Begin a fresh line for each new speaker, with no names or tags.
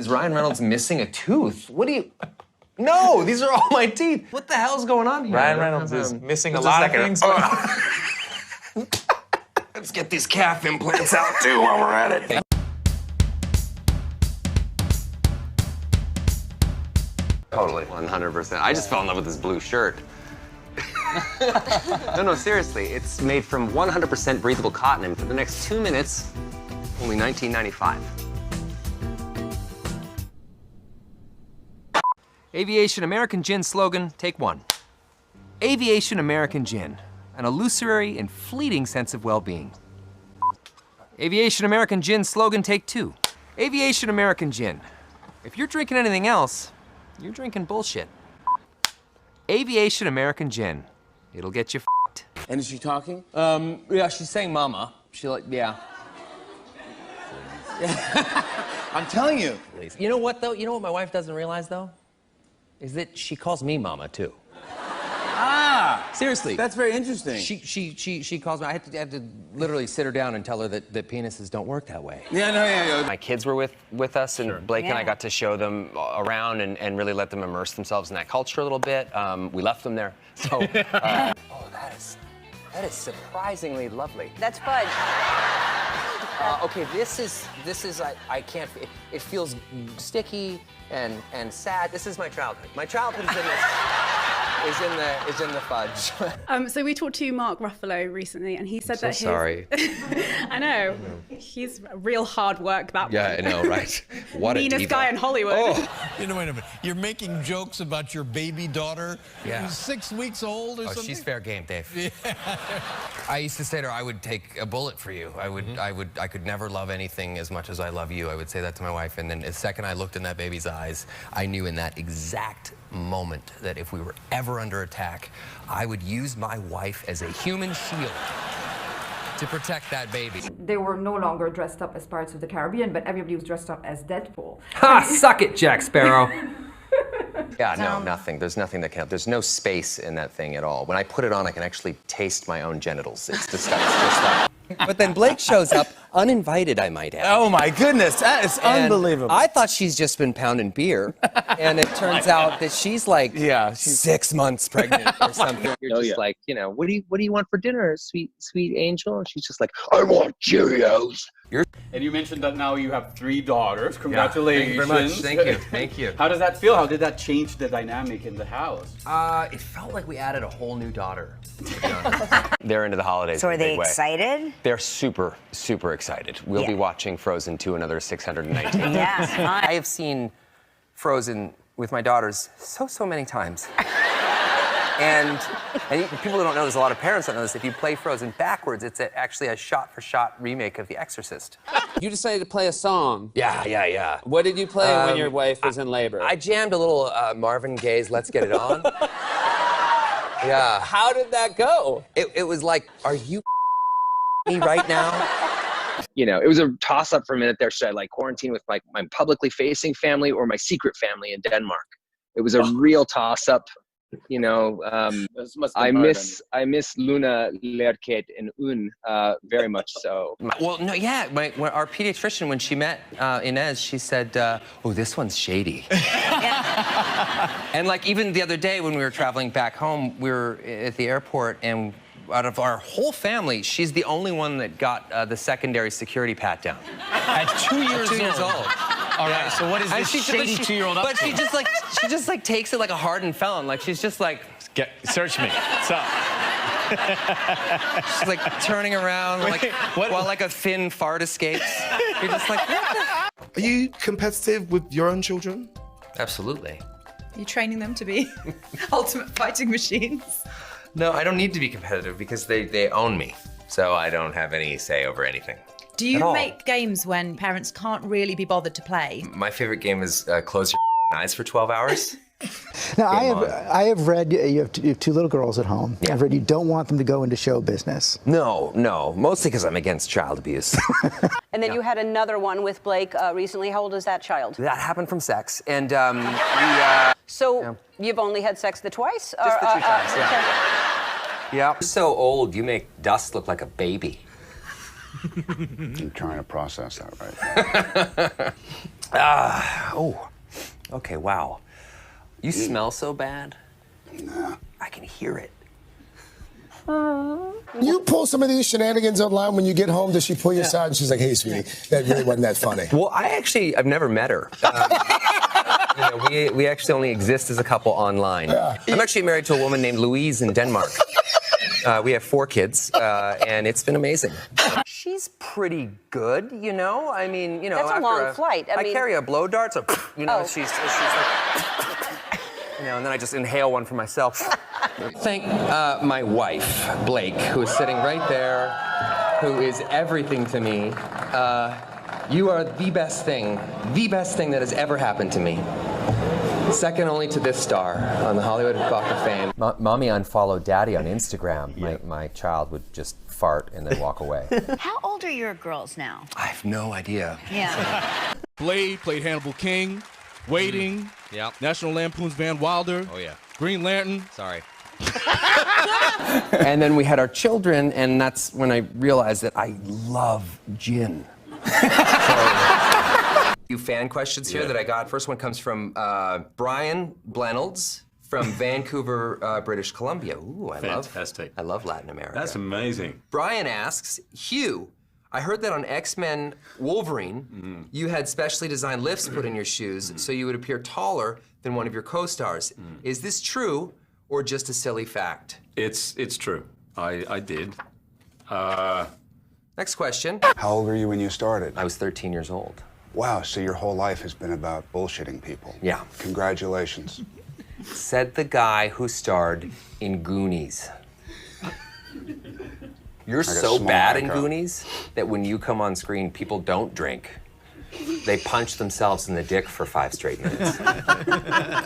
Is Ryan Reynolds missing a tooth? What do you... No, these are all my teeth. What the hell's going on here?
Ryan Reynolds is missing a lot of things.
Let's get these calf implants out, too, while we're at it. Totally. 100%. I just fell in love with this blue shirt. No, seriously. It's made from 100% breathable cotton, and for the next 2 minutes, only $19.95. Aviation American Gin slogan, take one. Aviation American Gin, an illusory and fleeting sense of well-being. Aviation American Gin slogan, take two. Aviation American Gin. If you're drinking anything else, you're drinking bullshit. Aviation American Gin. It'll get you f***ed.
And is she talking?
Yeah, she's saying mama. Yeah.
I'm telling you.
You know what, though? You know what my wife doesn't realize, though? Is that she calls me mama, too.
Ah!
Seriously.
That's very interesting.
She calls me. I had to literally sit her down and tell her that penises don't work that way.
Yeah.
My kids were with us, and Blake and I got to show them around and really let them immerse themselves in that culture a little bit. We left them there. So, oh, that is surprisingly lovely.
That's fudge.
Okay, this is I can't. It feels sticky and sad. This is my childhood. My childhood is in the fudge.
So we talked to Mark Ruffalo recently, and he said that his...
sorry.
I know. He's real hard work, that
Yeah, I know, right? What a
meanest
diva.
guy in Hollywood.
Oh.
You know, wait a minute. You're making jokes about your baby daughter who's 6 weeks old or something?
She's fair game, Dave. Yeah. I used to say to her, I would take a bullet for you. I could never love anything as much as I love you. I would say that to my wife, and then the second I looked in that baby's eyes, I knew in that exact moment that if we were ever under attack, I would use my wife as a human shield to protect that baby.
They were no longer dressed up as Pirates of the Caribbean, but everybody was dressed up as Deadpool.
Ha! Suck it, Jack Sparrow. Yeah, no, nothing. There's nothing that can. There's no space in that thing at all. When I put it on, I can actually taste my own genitals. It's disgusting. But then Blake shows up, uninvited, I might add.
Oh my goodness, that is unbelievable.
I thought she's just been pounding beer, and it turns out that she's like 6 months pregnant or something. You're just like, you know, what do you want for dinner, sweet angel? And she's just like, I want Cheerios.
And you mentioned that now you have 3 daughters. Congratulations.
Yeah, thank you very much. Thank you.
How does that feel? How did that change the dynamic in the house?
It felt like we added a whole new daughter, to be honest. They're into the holidays.
So are
in a
they
big way.
excited?
They're super, super excited. We'll be watching Frozen 2 another 619
Yeah.
I have seen Frozen with my daughters so many times. And people who don't know this, a lot of parents don't know this, if you play Frozen backwards, it's actually a shot-for-shot remake of The Exorcist.
You decided to play a song.
Yeah.
What did you play when your wife was in labor?
I jammed a little Marvin Gaye's Let's Get It On. Yeah.
How did that go?
It was like, are you me right now?
You know, it was a toss-up for a minute there. Should I like quarantine with like my publicly facing family or my secret family in Denmark? It was a real toss-up. You know, I miss Luna Lerket and Un very much so.
Well, no, yeah. Our pediatrician, when she met Inez, she said, "Oh, this one's shady." And like even the other day when we were traveling back home, we were at the airport, and out of our whole family, she's the only one that got the secondary security pat down.
At 2 years,
2 years old.
All right, so what is this shady 2-year-old up to?
But she just like takes it like a hardened felon. Like she's just like,
search me. What's up?
she's like turning around while like a thin fart escapes. You're just like, what the?
Are you competitive with your own children?
Absolutely.
Are you training them to be ultimate fighting machines?
No, I don't need to be competitive because they own me. So I don't have any say over anything.
Do you make games when parents can't really be bothered to play?
My favorite game is close your eyes for 12 hours.
Now, I have read you have 2 little girls at home. Yeah. I've read you don't want them to go into show business.
No, mostly because I'm against child abuse.
And then you had another one with Blake recently. How old is that child?
That happened from sex, and
So you've only had sex twice?
Just the 2 times, yeah. Yeah. You're so old, you make Dust look like a baby.
I'm trying to process that right now.
Okay, wow. You smell so bad.
Nah.
I can hear it.
You pull some of these shenanigans online when you get home. Does she pull you aside and she's like, "Hey, sweetie, that really wasn't that funny"?
Well, I've never met her. We actually only exist as a couple online.
Yeah.
I'm actually married to a woman named Louise in Denmark. We have 4 kids, and it's been amazing. She's pretty good, you know? I mean, you know,
That's a
after
long flight. I mean,
carry a blow dart, so, you know,
Oh.
she's like, you know, and then I just inhale one for myself. Thank my wife, Blake, who is sitting right there, who is everything to me. You are the best thing that has ever happened to me. Second only to this star on the Hollywood Walk of Fame. Mommy unfollowed Daddy on Instagram. My child would just fart and then walk away.
How old are your girls now?
I have no idea.
Yeah.
Blade played Hannibal King, Waiting, National Lampoon's Van Wilder, Green Lantern.
Sorry. And then we had our children, and that's when I realized that I love gin. Few fan questions here that I got. First one comes from Brian Reynolds from Vancouver, British Columbia. Ooh,
Fantastic.
I love Latin America.
That's amazing.
Brian asks, Hugh, I heard that on X-Men Wolverine, you had specially designed lifts put in your shoes so you would appear taller than one of your co-stars. Is this true or just a silly fact?
It's true. I did.
Next question.
How old were you when you started?
I was 13 years old.
Wow, so your whole life has been about bullshitting people.
Yeah.
Congratulations.
Said the guy who starred in Goonies. You're so
small
bad in
echo.
Goonies that when you come on screen, people don't drink. They punch themselves in the dick for 5 straight minutes.